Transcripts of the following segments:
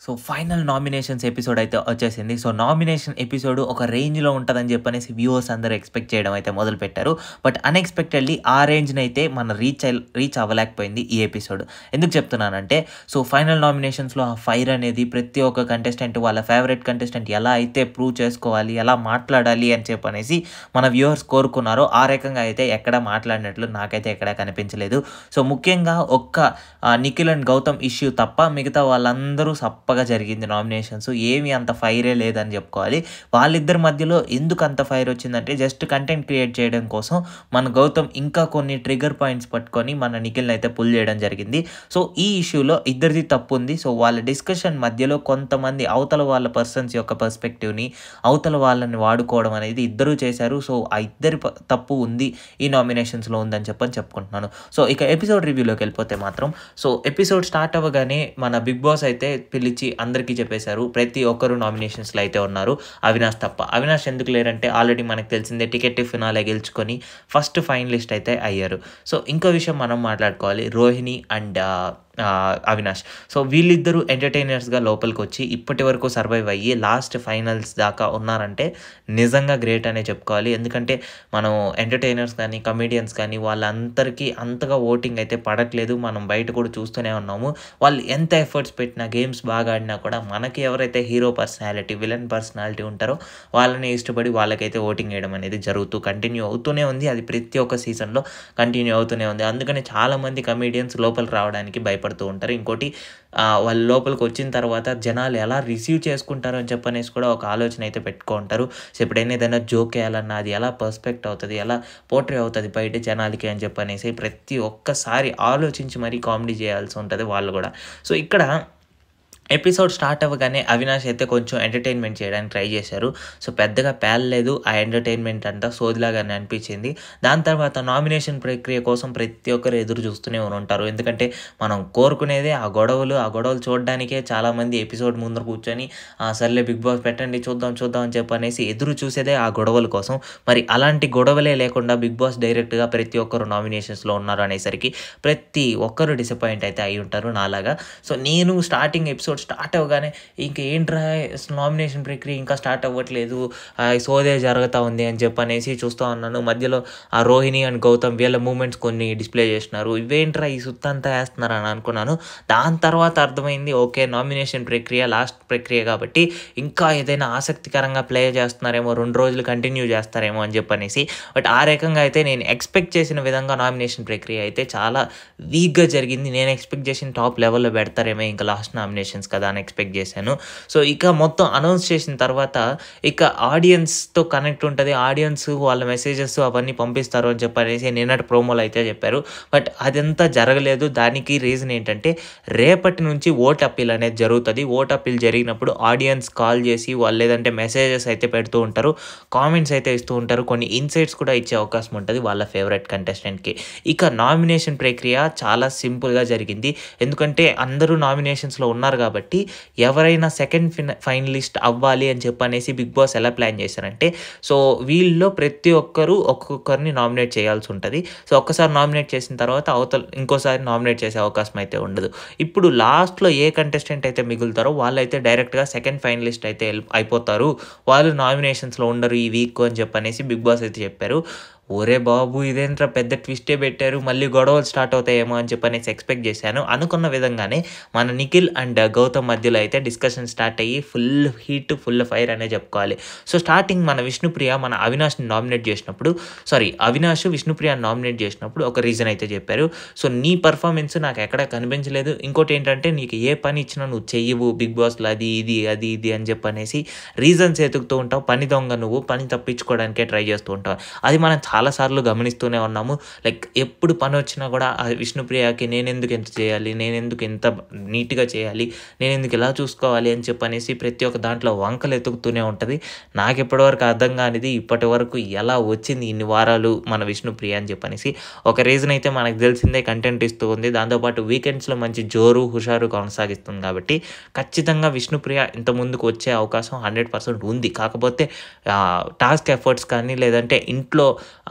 So, final nominations episode అయితే వచ్చేసింది. So, nomination episode ఒక రేంజ్‌లో ఉంటదని చెప్పనేసి వ్యూవర్స్ అందరూ ఎక్స్‌పెక్ట్ చేయడం అయితే మొదలుపెట్టారు. బట్ అన్‌ఎక్స్‌పెక్టెడ్‌లీ ఆ రేంజ్‌నైతే మన రీచ్ అవ్వలేకపోయింది ఈ ఎపిసోడ్. ఎందుకు చెప్తున్నానంటే, సో, ఫైనల్ నామినేషన్స్‌లో ఆ ఫైర్ అనేది ప్రతి ఒక్క కంటెస్టెంట్ వాళ్ళ ఫేవరెట్ కంటెస్టెంట్ ఎలా అయితే ప్రూవ్ చేసుకోవాలి, ఎలా మాట్లాడాలి అని చెప్పనేసి మన వ్యూవర్స్ కోరుకున్నారో, ఆ రకంగా అయితే ఎక్కడ మాట్లాడినట్లు నాకైతే ఎక్కడ కనిపించలేదు. సో, ముఖ్యంగా నిఖిల్ అండ్ గౌతమ్ ఇష్యూ తప్ప మిగతా వాళ్ళందరూ సప్పగా జరిగింది నామినేషన్స్. ఏమి అంత ఫైరే లేదని చెప్పుకోవాలి. వాళ్ళిద్దరి మధ్యలో ఎందుకు అంత ఫైర్ వచ్చిందంటే జస్ట్ కంటెంట్ క్రియేట్ చేయడం కోసం మన గౌతమ్ ఇంకా కొన్ని ట్రిగ్గర్ పాయింట్స్ పట్టుకొని మన నిఖిల్‌ని అయితే పుల్ చేయడం జరిగింది. సో, ఈ ఇష్యూలో ఇద్దరిది తప్పు ఉంది. సో, వాళ్ళ డిస్కషన్ మధ్యలో కొంతమంది అవతల వాళ్ళ పర్సన్స్ యొక్క పర్స్పెక్టివ్‌ని అవతల వాళ్ళని వాడుకోవడం అనేది ఇద్దరూ చేశారు. సో, ఆ ఇద్దరి తప్పు ఉంది ఈ నామినేషన్స్‌లో ఉందని చెప్పుకుంటున్నాను. సో, ఇక ఎపిసోడ్ రివ్యూలోకి వెళ్ళిపోతే మాత్రం సో, ఎపిసోడ్ స్టార్ట్ అవ్వగానే మన బిగ్ బాస్ అయితే పిలిచి అందరికీ చెప్పేశారు. ప్రతి ఒక్కరు నామినేషన్స్‌లో అయితే ఉన్నారు. అవినాష్ తప్ప. అవినాష్ ఎందుకు లేరంటే ఆల్రెడీ మనకు తెలిసిందే టికెట్ టు ఫినాలే గెలుచుకొని ఫస్ట్ ఫైనలిస్ట్ అయితే అయ్యారు. సో, ఇంకో విషయం మనం మాట్లాడుకోవాలి. రోహిణి అండ్ అవినాష్. సో, వీళ్ళిద్దరూ ఎంటర్‌టైనర్స్‌గా లోపలికొచ్చి ఇప్పటి వరకు సర్వైవ్ అయ్యి లాస్ట్ ఫైనల్స్ దాకా ఉన్నారంటే నిజంగా గ్రేట్ అనే చెప్పుకోవాలి. ఎందుకంటే మనం ఎంటర్‌టైనర్స్ కానీ, కమెడియన్స్ కానీ వాళ్ళందరికీ అంతగా ఓటింగ్ అయితే పడట్లేదు. మనం బయట కూడా చూస్తూనే ఉన్నాము. వాళ్ళు ఎంత ఎఫర్ట్స్ పెట్టినా, గేమ్స్ బాగా ఆడినా కూడా మనకి ఎవరైతే హీరో పర్సనాలిటీ, విలన్ పర్సనాలిటీ ఉంటారో వాళ్ళని ఇష్టపడి వాళ్ళకైతే ఓటింగ్ వేయడం అనేది కంటిన్యూ అవుతూనే ఉంది. అది ప్రతి ఒక్క సీజన్‌లో కంటిన్యూ అవుతూనే ఉంది. అందుకని చాలామంది కమెడియన్స్ లోపలికి రావడానికి భయపడుతూ ఉంటారు. ఇంకోటి వాళ్ళు లోపలికి వచ్చిన తర్వాత జనాలు ఎలా రిసీవ్ చేసుకుంటారు అని చెప్పనేసి కూడా ఒక ఆలోచన అయితే పెట్టుకుంటారు. సో, ఎప్పుడైనా ఏదైనా జోక్ వేయాలన్నా అది ఎలా పర్స్పెక్ట్ అవుతది, ఎలా పోర్ట్రే అవుతది బయట జనాలకి అని చెప్పనేసి ప్రతి ఒక్కసారి ఆలోచించి మరీ కామెడీ చేయాల్సి ఉంటది వాళ్ళు కూడా. సో, ఇక్కడ ఎపిసోడ్ స్టార్ట్ అవ్వగానే అవినాష్ అయితే కొంచెం ఎంటర్‌టైన్‌మెంట్ చేయడానికి ట్రై చేశారు. సో, పెద్దగా పేలలేదు. ఆ ఎంటర్‌టైన్‌మెంట్ అంతా సోదిలాగానే అనిపించింది. దాని తర్వాత నామినేషన్ ప్రక్రియ కోసం ప్రతి ఒక్కరు ఎదురు చూస్తూనే ఉంటారు. ఎందుకంటే మనం కోరుకునేదే ఆ గొడవలు చూడడానికే చాలామంది ఎపిసోడ్ ముందర కూర్చొని సర్లే బిగ్ బాస్ పెట్టండి చూద్దాం అని చెప్పనేసి ఎదురు చూసేదే ఆ గొడవల కోసం. మరి అలాంటి గొడవలే లేకుండా బిగ్ బాస్ డైరెక్ట్‌గా ప్రతి ఒక్కరు నామినేషన్స్‌లో ఉన్నారు అనేసరికి ప్రతి ఒక్కరు డిసప్పాయింట్ అయితే అయ్యి ఉంటారు నాలాగా. సో, నేను స్టార్టింగ్ ఎపిసోడ్ స్టార్ట్ అవ్వగానే ఏంట్రా నామినేషన్ ప్రక్రియ ఇంకా స్టార్ట్ అవ్వట్లేదు, సోదే జరుగుతూ ఉంది అని చెప్పనేసి చూస్తూ ఉన్నాను. మధ్యలో ఆ రోహిణి అండ్ గౌతమ్ వీళ్ళ మూమెంట్స్ కొన్ని డిస్ప్లే చేసినారు. ఇవేంట్రా ఈ సుత్తంతా వేస్తున్నారు అని అనుకున్నాను. దాని తర్వాత అర్థమైంది ఓకే నామినేషన్ ప్రక్రియ లాస్ట్ ప్రక్రియ కాబట్టి ఇంకా ఏదైనా ఆసక్తికరంగా ప్లే చేస్తున్నారేమో, 2 రోజులు కంటిన్యూ చేస్తారేమో అని చెప్పనేసి. బట్ ఆ రకంగా అయితే నేను ఎక్స్పెక్ట్ చేసిన విధంగా నామినేషన్ ప్రక్రియ అయితే చాలా వీక్‌గా జరిగింది. నేను ఎక్స్పెక్ట్ చేసిన టాప్ లెవెల్‌లో పెడతారేమో ఇంకా లాస్ట్ నామినేషన్స్ కదా అని ఎక్స్పెక్ట్ చేశాను. సో, ఇక మొత్తం అనౌన్స్ చేసిన తర్వాత ఇక ఆడియన్స్‌తో కనెక్ట్ ఉంటది. ఆడియన్స్ వాళ్ళ మెసేజెస్ అవన్నీ పంపిస్తారు అని చెప్పనేసి నిన్నటి ప్రోమోలో అయితే చెప్పారు. బట్ అదంతా జరగలేదు. దానికి రీజన్ ఏంటంటే రేపటి నుంచి ఓట్ అప్పీల్ అనేది జరుగుతది. ఓట్ అప్పీల్ జరిగినప్పుడు ఆడియన్స్ కాల్ చేసి వాళ్ళు లేదంటే మెసేజెస్ అయితే పెడుతూ ఉంటారు. కామెంట్స్ అయితే ఇస్తూ ఉంటారు. కొన్ని ఇన్సైట్స్ కూడా ఇచ్చే అవకాశం ఉంటది వాళ్ళ ఫేవరెట్ కంటెస్టెంట్‌కి. ఇక నామినేషన్ ప్రక్రియ చాలా సింపుల్‌గా జరిగింది. ఎందుకంటే అందరూ నామినేషన్స్‌లో ఉన్నారు కాబట్టి ఎవరైనా సెకండ్ ఫైనలిస్ట్ అవ్వాలి అని చెప్పనేసి బిగ్ బాస్ ఎలా ప్లాన్ చేశారంటే సో, వీళ్ళలో ప్రతి ఒక్కరు ఒక్కొక్కరిని నామినేట్ చేయాల్సి ఉంటది. సో, ఒక్కసారి నామినేట్ చేసిన తర్వాత ఇంకోసారి నామినేట్ చేసే అవకాశం అయితే ఉండదు. ఇప్పుడు లాస్ట్‌లో ఏ కంటెస్టెంట్ అయితే మిగులుతారో వాళ్ళైతే డైరెక్ట్‌గా సెకండ్ ఫైనలిస్ట్ అయితే అయిపోతారు. వాళ్ళు నామినేషన్స్‌లో ఉండరు ఈ వీక్ అని చెప్పనేసి బిగ్ బాస్ అయితే చెప్పారు. ఒరే బాబు! ఇదేంట్రా పెద్ద ట్విస్టే పెట్టారు. మళ్ళీ గొడవలు స్టార్ట్ అవుతాయేమో అని చెప్పనేసి ఎక్స్పెక్ట్ చేశాను. అనుకున్న విధంగానే మన నిఖిల్ అండ్ గౌతమ్ మధ్యలో అయితే డిస్కషన్ స్టార్ట్ అయ్యి ఫుల్ హీట్, ఫుల్ ఫైర్ అనే చెప్పుకోవాలి. సో, స్టార్టింగ్ మన విష్ణుప్రియ మన అవినాష్‌ని నామినేట్ చేసినప్పుడు అవినాష్ విష్ణుప్రియని నామినేట్ చేసినప్పుడు ఒక రీజన్ అయితే చెప్పారు. సో, నీ పర్ఫార్మెన్స్ నాకు ఎక్కడ కనిపించలేదు. ఇంకోటి ఏంటంటే నీకు ఏ పని ఇచ్చినా నువ్వు చెయ్యవు బిగ్ బాస్‌లో అది ఇది అని చెప్పనేసి రీజన్స్ ఎతుకుతూ ఉంటావు. పని దొంగ నువ్వు. పని తప్పించుకోవడానికే ట్రై చేస్తూ ఉంటావు. అది మనం చాలా సార్లు గమనిస్తూనే ఉన్నాము. లైక్ ఎప్పుడు పనొచ్చినా కూడా విష్ణుప్రియకి నేనెందుకు ఇంత చేయాలి, నేనెందుకు ఇంత నీట్‌గా చేయాలి, నేనెందుకు ఇలా చూసుకోవాలి అని చెప్పనేసి ప్రతి ఒక్క దాంట్లో వంకలు ఎతుకుతూనే ఉంటది. నాకు ఇప్పటివరకు అర్థం కానిది ఇప్పటివరకు ఎలా వచ్చింది ఇన్ని వారాలు మన విష్ణుప్రియ అని చెప్పనేసి. ఒక రీజన్ అయితే మనకు తెలిసిందే కంటెంట్ ఇస్తూ ఉంది. దాంతోపాటు వీకెండ్స్‌లో మంచి జోరు, హుషారు కొనసాగిస్తుంది కాబట్టి ఖచ్చితంగా విష్ణుప్రియ ఇంత ముందుకు వచ్చే అవకాశం 100% ఉంది. కాకపోతే టాస్క్ ఎఫర్ట్స్ కానీ లేదంటే ఇంట్లో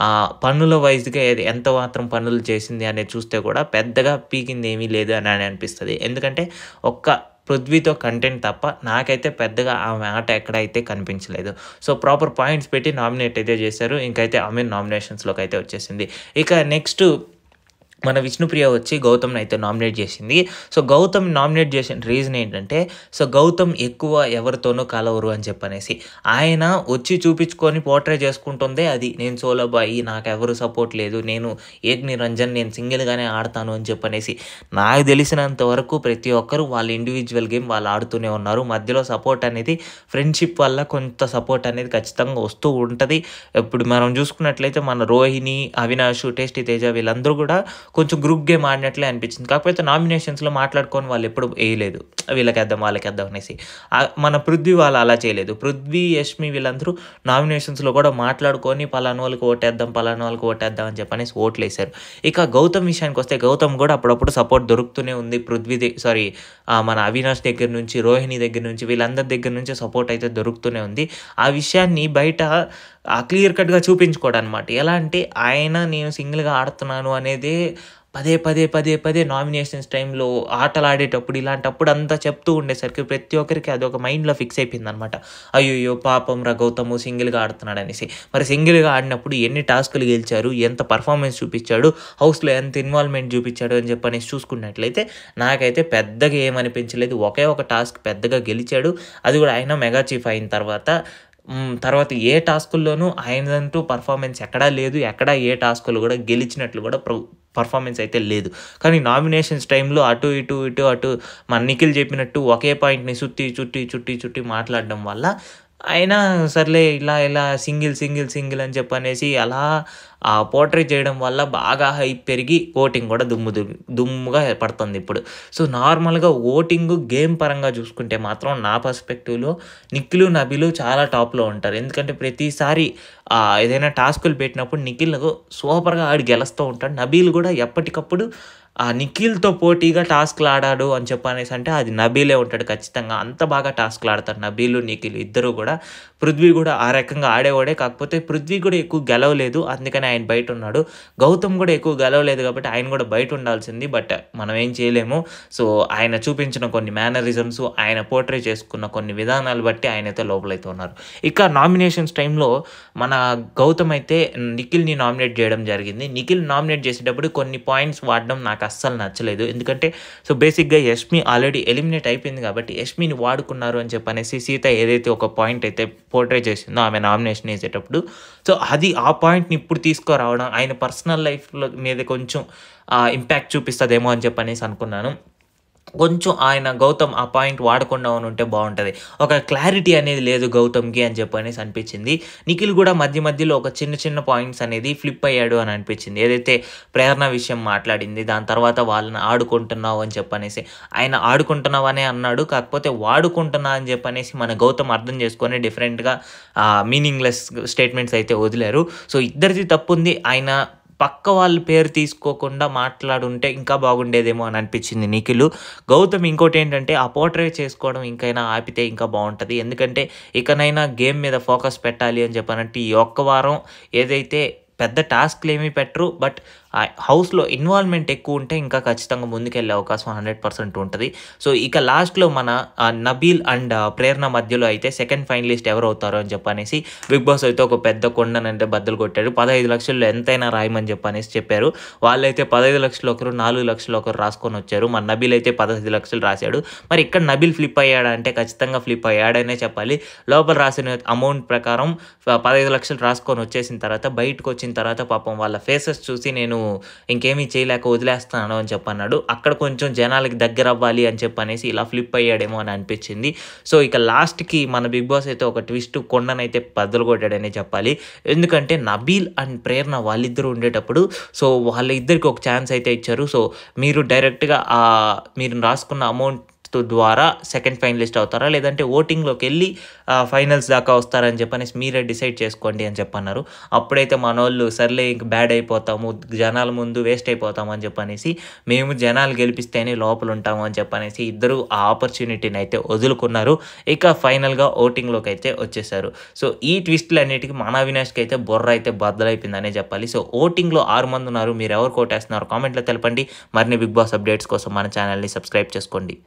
పనుల వైస్‌గా ఎంత మాత్రం పనులు చేసింది అనేది చూస్తే కూడా పెద్దగా పీకింది ఏమీ లేదు అని అనిపిస్తది. ఎందుకంటే ఒక్క పృథ్వీతో కంటెంట్ తప్ప నాకైతే పెద్దగా ఆమె ఆట ఎక్కడైతే కనిపించలేదు. సో ప్రాపర్ పాయింట్స్ పెట్టి నామినేట్ అయితే చేశారు. ఇంకైతే ఆమె నామినేషన్స్‌లోకి అయితే వచ్చేసింది. ఇక నెక్స్ట్ మన విష్ణుప్రియ వచ్చి గౌతమ్‌ని అయితే నామినేట్ చేసింది. సో గౌతమ్ నామినేట్ చేసిన రీజన్ ఏంటంటే, సో గౌతమ్ ఎక్కువ ఎవరితోనూ కలవరు అని చెప్పనేసి. ఆయన వచ్చి చూపించుకొని పోర్ట్రే చేసుకుంటుందే అది. నేను సోలో బాయ్, నాకెవరు సపోర్ట్ లేదు, నేను ఏక్ నిరంజన్, నేను సింగిల్‌గానే ఆడతాను అని చెప్పనేసి. నాకు తెలిసినంత వరకు ప్రతి ఒక్కరు వాళ్ళ ఇండివిజువల్ గేమ్ వాళ్ళు ఆడుతూనే ఉన్నారు. మధ్యలో సపోర్ట్ అనేది ఫ్రెండ్‌షిప్ వల్ల కొంత సపోర్ట్ అనేది ఖచ్చితంగా వస్తూ ఉంటది. ఇప్పుడు మనం చూసుకున్నట్లయితే మన రోహిణి, అవినాష్, టేస్టీ తేజ వీళ్ళందరూ కూడా కొంచెం గ్రూప్ గేమ్ ఆడినట్లే అనిపించింది. కాకపోతే నామినేషన్స్‌లో మాట్లాడుకొని వాళ్ళు ఎప్పుడు వేయలేదు. వీళ్ళకేద్దాం, వాళ్ళకేద్దాం అనేసి. మన పృథ్వీ వాళ్ళు అలా చేయలేదు. పృథ్వీ, యష్మి వీళ్ళందరూ నామినేషన్స్‌లో కూడా మాట్లాడుకొని పలానా వాళ్ళకి ఓటేద్దాం, పలానా వాళ్ళకి ఓటేద్దాం అని చెప్పనేసి ఓట్లేశారు. ఇక గౌతమ్ విషయానికి వస్తే గౌతమ్ కూడా అప్పుడప్పుడు సపోర్ట్ దొరుకుతూనే ఉంది. మన అవినాష్ దగ్గర నుంచి, రోహిణి దగ్గర నుంచి, వీళ్ళందరి దగ్గర నుంచి సపోర్ట్ అయితే దొరుకుతూనే ఉంది. ఆ విషయాన్ని బయట క్లియర్ కట్‌గా చూపించుకోడనమాట. ఎలా అంటే నేను సింగిల్‌గా ఆడుతున్నాను అనేదే పదే నామినేషన్స్ టైంలో ఆటలాడేటప్పుడు ఇలాంటప్పుడు అంతా చెప్తూ ఉండేసరికి ప్రతి ఒక్కరికి అదొక మైండ్‌లో ఫిక్స్ అయిపోయిందనమాట. అయ్యయ్యో! పాపం రా గౌతము సింగిల్‌గా ఆడుతున్నాడనేసి. మరి సింగిల్‌గా ఆడినప్పుడు ఎన్ని టాస్కులు గెలిచారు, ఎంత పర్ఫార్మెన్స్ చూపిచ్చాడు, హౌస్‌లో ఎంత ఇన్వాల్వ్‌మెంట్ చూపిచ్చాడు అని చెప్పనేసి చూసుకున్నట్లయితే నాకైతే పెద్దగా ఏమనిపించలేదు. ఒకే ఒక టాస్క్ పెద్దగా గెలిచాడు. అది కూడా ఆయన మెగా చీఫ్ అయిన తర్వాత. తర్వాత ఏ టాస్కుల్లోనూ ఆయనదంటూ పర్ఫార్మెన్స్ ఎక్కడా లేదు. ఎక్కడా ఏ టాస్కులు కూడా గెలిచినట్లు కూడా పర్ఫార్మెన్స్ అయితే లేదు. కానీ నామినేషన్స్ టైంలో అటు మన నిఖిల్ చెప్పినట్టు ఒకే పాయింట్‌ని చుట్టి మాట్లాడడం వల్ల ఆయన సర్లే ఇలా సింగిల్ అని చెప్పనేసి అలా పోర్ట్రే చేయడం వల్ల బాగా హైప్ పెరిగి ఓటింగ్ కూడా దుమ్ముగా పడుతుంది ఇప్పుడు. సో నార్మల్‌గా ఓటింగు గేమ్ పరంగా చూసుకుంటే మాత్రం నా పర్స్పెక్టివ్‌లో నిఖిల్, నబీల్ చాలా టాప్‌లో ఉంటారు. ఎందుకంటే ప్రతిసారి ఏదైనా టాస్కులు పెట్టినప్పుడు నిఖిల్ సూపర్‌గా ఆడి గెలుస్తూ ఉంటాడు. నబీల్ కూడా ఎప్పటికప్పుడు నిఖిల్‌తో పోటీగా టాస్క్‌లు ఆడాడు అని చెప్పనేసి అంటే అది నబీలే ఉంటాడు ఖచ్చితంగా. అంత బాగా టాస్క్‌లు ఆడతారు నబీల్, నిఖిల్ ఇద్దరు కూడా. పృథ్వీ కూడా ఆ రకంగా ఆడేవాడే. కాకపోతే పృథ్వీ కూడా ఎక్కువ గెలవలేదు. అందుకని ఆయన బయట ఉన్నాడు. గౌతమ్ కూడా ఎక్కువ గెలవలేదు కాబట్టి ఆయన కూడా బయట ఉండాల్సింది. బట్ మనం ఏం చేయలేము. సో ఆయన చూపించిన కొన్ని మేనరిజమ్స్, ఆయన పోర్ట్రే చేసుకున్న కొన్ని విధానాలు బట్టి ఆయనైతే లోపలైతే ఉన్నారు. ఇక నామినేషన్స్ టైంలో మన గౌతమ్ అయితే నిఖిల్‌ని నామినేట్ చేయడం జరిగింది. నిఖిల్ నామినేట్ చేసేటప్పుడు కొన్ని పాయింట్స్ వాడడం నాకు అస్సలు నచ్చలేదు. ఎందుకంటే సో బేసిక్‌గా యష్మి ఆల్రెడీ ఎలిమినేట్ అయిపోయింది కాబట్టి యష్మిని వాడుకున్నారు అని చెప్పనేసి సీత ఏదైతే ఒక పాయింట్ అయితే పోర్ట్రే చేసిందో ఆమె నామినేషన్ వేసేటప్పుడు, సో అది ఆ పాయింట్‌ని ఇప్పుడు తీసుకురావడం ఆయన పర్సనల్ లైఫ్‌లో మీద కొంచెం ఇంపాక్ట్ చూపిస్తదేమో అని చెప్పనేసి అనుకున్నాను. కొంచెం గౌతమ్ ఆ పాయింట్ వాడకుండా ఉంటే బాగుంటుంది. ఒక క్లారిటీ అనేది లేదు గౌతమ్‌కి అని చెప్పనేసి అనిపించింది. నిఖిల్ కూడా మధ్యలో ఒక చిన్న పాయింట్స్ అనేది ఫ్లిప్ అయ్యాడు అని అనిపించింది. ఏదైతే ప్రేరణ విషయం మాట్లాడింది, దాని తర్వాత వాళ్ళని ఆడుకుంటున్నావు అని చెప్పనేసి. ఆయన ఆడుకుంటున్నావనే అన్నాడు. కాకపోతే వాడుకుంటున్నా అని చెప్పనేసి మన గౌతమ్ అర్థం చేసుకొని డిఫరెంట్‌గా మీనింగ్‌లెస్ స్టేట్మెంట్స్ అయితే వదిలారు. సో ఇద్దరిది తప్పుంది. ఆయన పక్క వాళ్ళ పేరు తీసుకోకుండా మాట్లాడుంటే ఇంకా బాగుండేదేమో అని అనిపించింది నిఖిల్. గౌతమ్ ఇంకోటేంటంటే ఆ పోర్ట్రే చేసుకోవడం ఇంకైనా ఆపితే ఇంకా బాగుంటుంది. ఎందుకంటే ఇకనైనా గేమ్ మీద ఫోకస్ పెట్టాలి అని చెప్పనంటే ఈ ఒక్క వారం ఏదైతే పెద్ద టాస్క్‌లు ఏమీ పెట్టరు. బట్ హౌస్‌లో ఇన్వాల్వ్‌మెంట్ ఎక్కువ ఉంటే ఇంకా ఖచ్చితంగా ముందుకెళ్ళే అవకాశం 100% ఉంటుంది. సో ఇక లాస్ట్‌లో మన నబీల్ అండ్ ప్రేరణ మధ్యలో అయితే సెకండ్ ఫైనలిస్ట్ ఎవరవుతారో అని చెప్పనేసి బిగ్ బాస్ అయితే ఒక పెద్ద కొండనంటే బద్దలు కొట్టాడు. 15 లక్షల్లో ఎంతైనా రాయమని చెప్పనేసి చెప్పారు. వాళ్ళైతే 15 లక్షలు ఒకరు, 4 లక్షలు ఒకరు రాసుకొని వచ్చారు. మన నబీల్ అయితే 15 లక్షలు రాశాడు. మరి ఇక్కడ నబీల్ ఫ్లిప్ అయ్యాడా అంటే ఖచ్చితంగా ఫ్లిప్ అయ్యాడనే చెప్పాలి. లోపల రాసిన అమౌంట్ ప్రకారం 15 లక్షలు రాసుకొని వచ్చేసిన తర్వాత బయటకు వచ్చిన తర్వాత పాపం వాళ్ళ ఫేసెస్ చూసి నేను ఇంకేమీ చేయలేక వదిలేస్తున్నాను అని చెప్పన్నాడు. అక్కడ కొంచెం జనాలకి దగ్గర అవ్వాలి అని చెప్పనేసి ఇలా ఫ్లిప్ అయ్యాడేమో అని అనిపించింది. సో ఇక లాస్ట్‌కి మన బిగ్ బాస్ అయితే ఒక ట్విస్ట్ కొండనైతే బద్దలు కొట్టాడనే చెప్పాలి. ఎందుకంటే నబీల్ అండ్ ప్రేరణ వాళ్ళిద్దరూ ఉండేటప్పుడు సో వాళ్ళిద్దరికి ఒక ఛాన్స్ అయితే ఇచ్చారు. సో మీరు డైరెక్ట్‌గా మీరు రాసుకున్న అమౌంట్ ద్వారా సెకండ్ ఫైనలిస్ట్ అవుతారా, లేదంటే ఓటింగ్‌లోకి వెళ్ళి ఫైనల్స్ దాకా వస్తారని చెప్పనేసి మీరే డిసైడ్ చేసుకోండి అని చెప్పన్నారు. అప్పుడైతే మనోళ్ళు సర్లే ఇంక బ్యాడ్ అయిపోతాము, జనాల ముందు వేస్ట్ అయిపోతాము అని చెప్పనేసి మేము జనాలు గెలిపిస్తేనే లోపల ఉంటాము అని చెప్పనేసి ఇద్దరు ఆ ఆపర్చునిటీని అయితే వదులుకున్నారు. ఇక ఫైనల్‌గా ఓటింగ్‌లోకి అయితే వచ్చేసారు. సో ఈ ట్విస్ట్‌లన్నిటికి మన అవినాష్‌కి అయితే బుర్ర అయితే బద్దలైపోయిందనే చెప్పాలి. సో ఓటింగ్‌లో 6 మంది ఉన్నారు. మీరు ఎవరికి ఓటేస్తున్నారు కామెంట్‌లో తెలపండి. మరిన్ని బిగ్ బాస్ అప్డేట్స్ కోసం మన ఛానల్‌ని సబ్స్క్రైబ్ చేసుకోండి.